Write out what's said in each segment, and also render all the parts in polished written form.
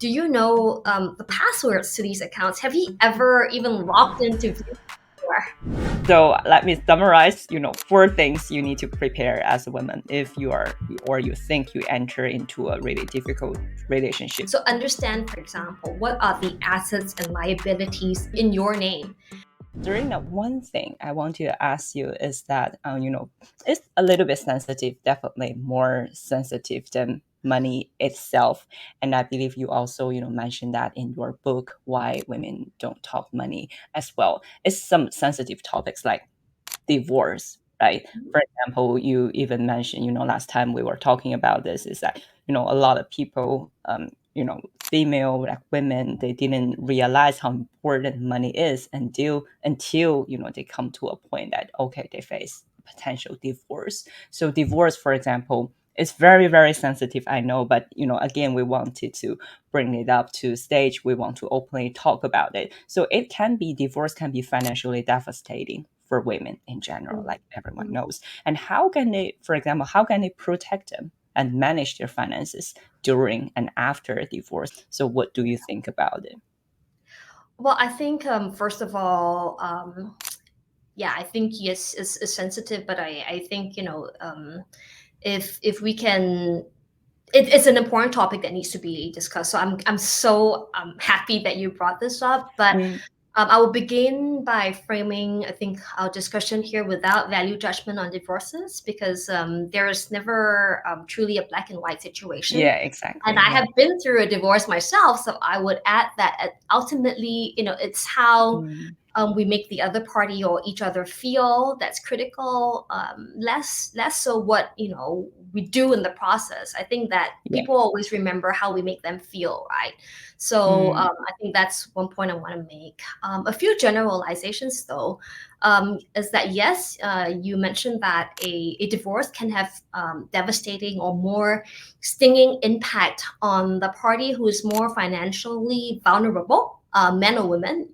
do you know the passwords to these accounts? Have you ever even logged into view before? So let me summarize, 4 things you need to prepare as a woman if you are or you think you enter into a really difficult relationship. So understand, for example, what are the assets and liabilities in your name? Serena, one thing I want to ask you is that, it's a little bit sensitive, definitely more sensitive than money itself. And I believe you also, mentioned that in your book, Why Women Don't Talk Money as well. It's some sensitive topics like divorce, right? For example, you even mentioned, last time we were talking about this is that, a lot of people, female like women, they didn't realize how important money is until they come to a point that, okay, they face potential divorce. So divorce, for example, is very, very sensitive, I know, but again, we wanted to bring it up to stage. We want to openly talk about it. So divorce can be financially devastating for women in general, like everyone knows. And for example, how can they protect them and manage their finances during and after a divorce? So what do you think about it? Well, I think first of all, yeah, I think yes, is sensitive, but I think if we can, it's an important topic that needs to be discussed. So I'm so happy that you brought this up, but Mm, I will begin by framing, I think, our discussion here without value judgment on divorces, because there is never truly a black and white situation. yeah, And exactly. I Yeah. have been through a divorce myself, so I would add that ultimately, it's how Mm, we make the other party or each other feel that's critical. Less so what we do in the process. I think that yeah. people always remember how we make them feel, right? So Mm, I think that's one point I want to make. A few generalizations, though, is that yes, you mentioned that a divorce can have devastating or more stinging impact on the party who is more financially vulnerable, men or women.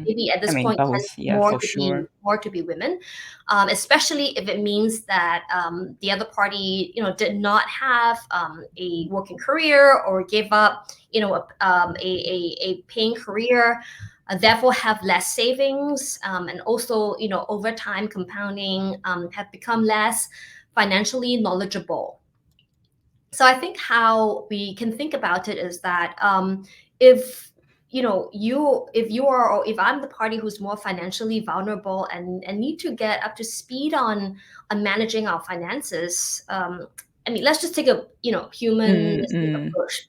Maybe at I this mean, point tend both. Yeah, more for to be sure. women, especially if it means that the other party did not have a working career or gave up a paying career, therefore have less savings, and also over time compounding, have become less financially knowledgeable. So I think how we can think about it is that if if you are, or if I'm the party who's more financially vulnerable and need to get up to speed on managing our finances. I mean, let's just take a Mm, humanistic mm, approach,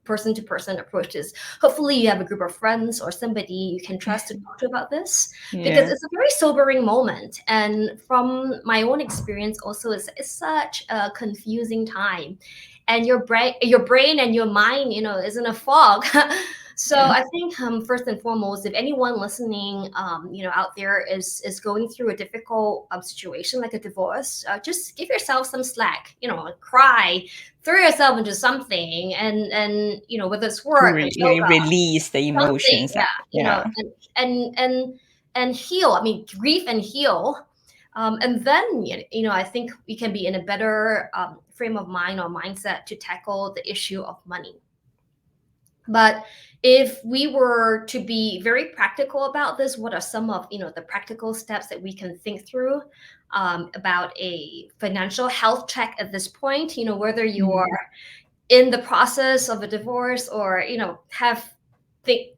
person to person approach. Is hopefully you have a group of friends or somebody you can trust to talk to about this, because yeah. it's a very sobering moment. And from my own experience, also, it's such a confusing time, and your brain and your mind is in a fog. So Yeah. I think first and foremost, if anyone listening out there is going through a difficult situation like a divorce, just give yourself some slack, cry, throw yourself into something, and whether it's To work and yoga, release the something, emotions. yeah, Yeah. and heal. I mean, grief and heal. And then, I think we can be in a better frame of mind or mindset to tackle the issue of money. But if we were to be very practical about this, what are some of the practical steps that we can think through about a financial health check at this point? Whether you're Mm, in the process of a divorce, or have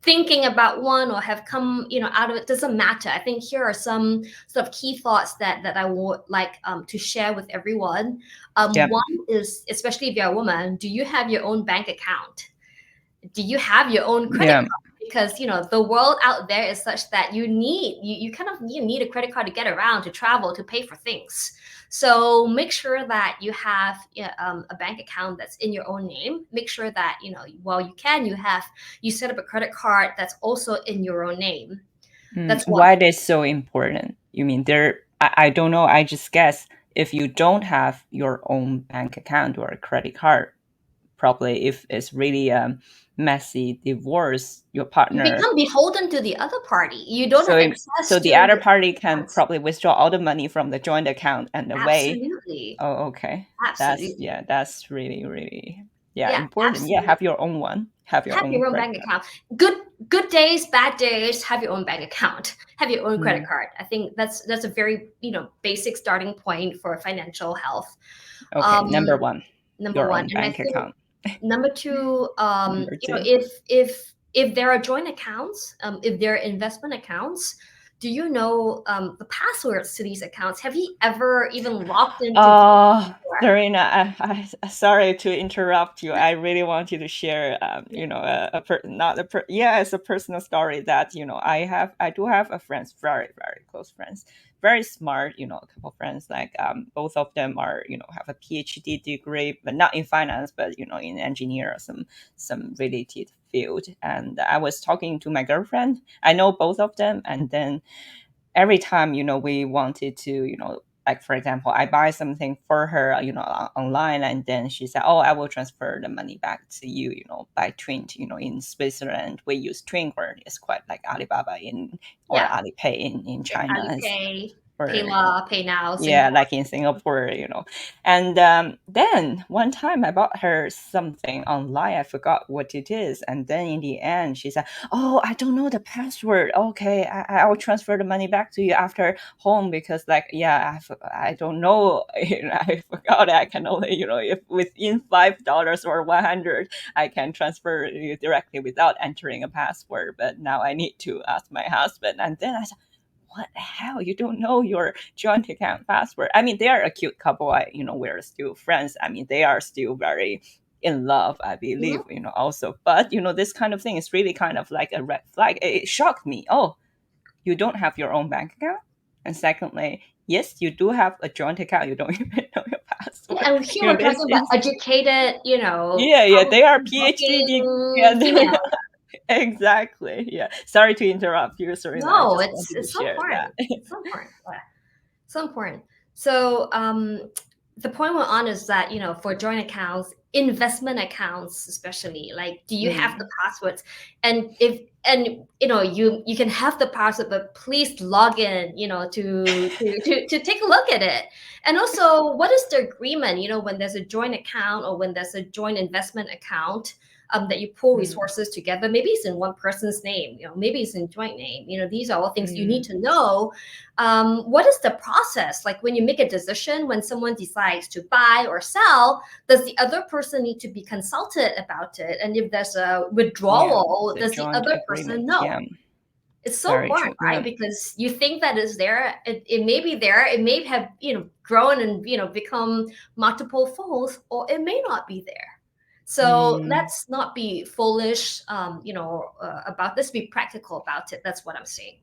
thinking about one, or have come out of it, doesn't matter. I think here are some sort of key thoughts that I would like to share with everyone. yep. One is, especially if you're a woman, do you have your own bank account? Do you have your own credit Yeah. card? Because the world out there is such that you kind of you need a credit card to get around, to travel, to pay for things. So make sure that you have a bank account that's in your own name. Make sure that while you set up a credit card that's also in your own name. That's one. Why it is so important? You mean I don't know. I just guess if you don't have your own bank account or a credit card, probably if it's really a messy divorce, your You partner, become beholden to the other party. You don't so have so access to the other your party can funds. probably withdraw all the money from the joint account and away. Absolutely. Oh, okay. Absolutely. That's really, really, yeah, Yeah, important. Yeah, absolutely. have your own one. have your Have own your own credit bank card. account. Good days, bad days, have your own bank account. Have your own credit card. I think that's a very basic starting point for financial health. Okay, number one, Number your one, own and I bank think account. number two, Number two. if there are joint accounts, if there are investment accounts, do you know the passwords to these accounts? Have you ever even logged into these before? Serena, sorry to interrupt you. I really want you to share, it's a personal story that, I do have a friends, very, very close friends, very smart, a couple of friends, like, both of them are, have a PhD degree, but not in finance, but, in engineer or some related field. And I was talking to my girlfriend. I know both of them. And then every time, we wanted to, like, for example, I buy something for her, online, and then she said, oh, I will transfer the money back to you, by Twint. In Switzerland, we use Twint, where it's quite like Alibaba or Yeah, Alipay in China. Alipay, Or Payla, Pay Now, yeah, Singapore. like in Singapore. And then one time I bought her something online. I forgot what it is. And then in the end, she said, oh, I don't know the password. Okay, I'll transfer the money back to you after home, because, like, yeah, I don't know. I forgot. I can only, if within $5 or 100, I can transfer you directly without entering a password. But now I need to ask my husband. And then I said, what the hell? You don't know your joint account password? I mean, they are a cute couple. We're still friends. I mean, they are still very in love, I believe, Mhm. also. But, this kind of thing is really kind of like a red flag. It shocked me. Oh, you don't have your own bank account? And secondly, yes, you do have a joint account. You don't even know your password. And here we're This talking about is, educated, yeah, they are PhD degree. working And female. exactly. Yeah. Sorry to interrupt you, Serena. I No, just it's wanted to it's so share that. important. It's so important. Yeah, so important. So the point we're on is that for joint accounts, investment accounts especially, like, do you have the passwords? And if you can have the password, but please log in, to take a look at it. And also, what is the agreement? When there's a joint account or when there's a joint investment account, that you pool resources together. Maybe it's in one person's name, maybe it's in joint name. These are all things you need to know. What is the process? Like, when you make a decision, when someone decides to buy or sell, does the other person need to be consulted about it? And if there's a withdrawal, The does the joint other person agreement. know? Yeah, It's so very important, true. right? Yeah. Because you think that is there, it may be there, it may have grown and become multiple folds, or it may not be there. So let's not be foolish, about this. Be practical about it. That's what I'm saying.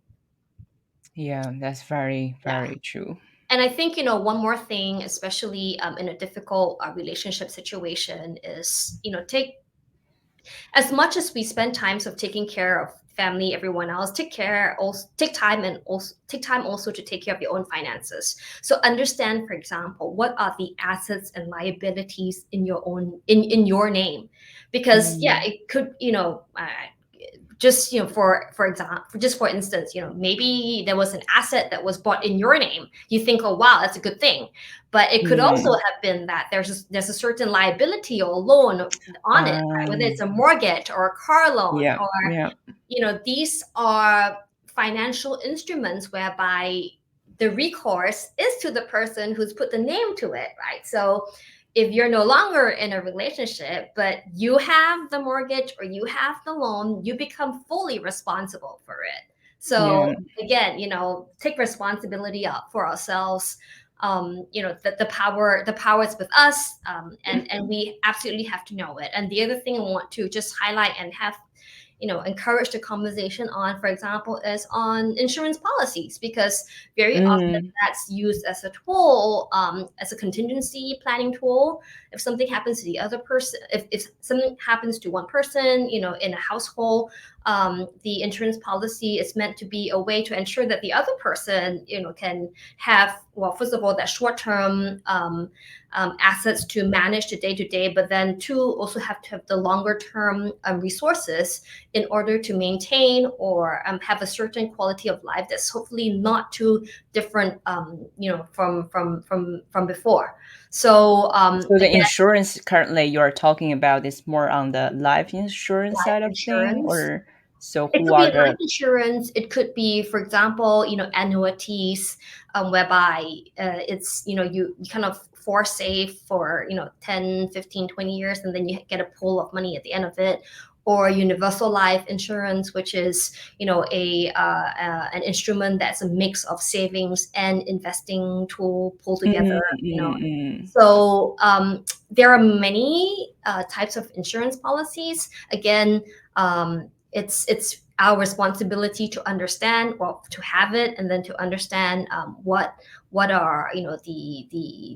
Yeah, that's very, Yeah. very true. And I think, one more thing, especially in a difficult relationship situation, is, take as much as we spend times of taking care of family, everyone else, take time, and also take time also to take care of your own finances. So understand, for example, what are the assets and liabilities in your name, because it could, just for example, just for instance, maybe there was an asset that was bought in your name. You think, oh wow, that's a good thing, but it could also have been that there's a certain liability or loan on it, right? Whether it's a mortgage or a car loan, Yeah, or yeah. these are financial instruments whereby the recourse is to the person who's put the name to it, right? So if you're no longer in a relationship, but you have the mortgage or you have the loan, you become fully responsible for it. So again, take responsibility up for ourselves. The power is with us, and we absolutely have to know it. And the other thing I want to just highlight and have encourage the conversation on, for example, is on insurance policies, because very often that's used as a tool, as a contingency planning tool. If something happens to the other person, if something happens to one person, in a household, the insurance policy is meant to be a way to ensure that the other person, can have, well, first of all, that short-term assets to manage the day-to-day, but then two, also have to have the longer-term resources in order to maintain or have a certain quality of life that's hopefully not too different, from before. So, So the again, insurance currently you're talking about is more on the life insurance life side of thing, insurance. or so It who could be are a life the insurance. It could be, for example, annuities, whereby it's, you kind of force save for, 10, 15, 20 years, and then you get a pool of money at the end of it. Or universal life insurance, which is, an instrument that's a mix of savings and investing tool pulled together. So there are many types of insurance policies. Again, it's our responsibility to understand, well, to have it, and then to understand what are the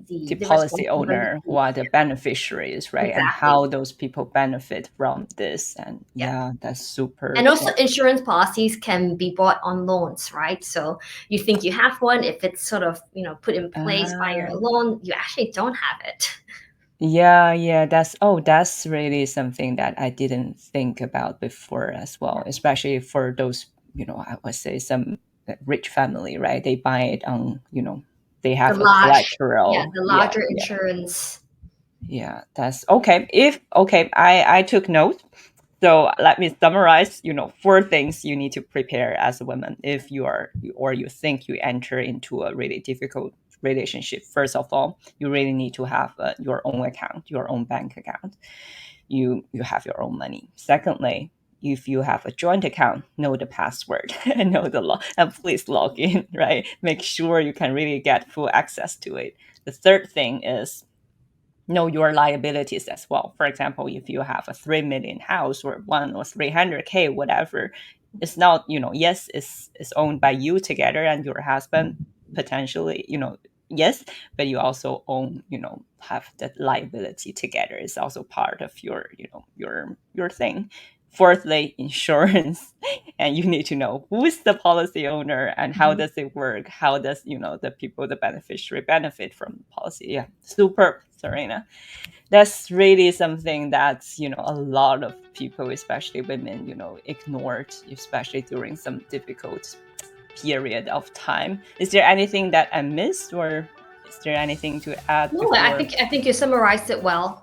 the policy owner, who responsibilities. are the beneficiaries, right? And Exactly. how those people benefit from this. And Yeah. yeah, that's super. And also, insurance policies can be bought on loans, right? So you think you have one, if it's sort of put in place via a loan, you actually don't have it. Yeah, that's really something that I didn't think about before as well, especially for those, I would say some rich family, right? They buy it on, they The have a large, collateral. the Yeah, larger insurance. yeah, that's okay. I took note. So let me summarize, 4 things you need to prepare as a woman if you are, or you think you enter into a really difficult relationship. First of all, you really need to have your own account, your own bank account. You have your own money. Secondly, if you have a joint account, know the password and know the log, and please log in, right? Make sure you can really get full access to it. The third thing is know your liabilities as well. For example, if you have a 3 million house or 300K, whatever, it's not, yes, it's owned by you together and your husband potentially, yes, but you also own, have that liability together. It's also part of your, your thing. Fourthly, insurance. And you need to know who's the policy owner and how does it work, how does the people, the beneficiary, benefit from the policy. Yeah, superb, Serena. That's really something that's a lot of people, especially women, ignored, especially during some difficult period of time. Is there anything that I missed, or is there anything to add No, before? I think you summarized it well.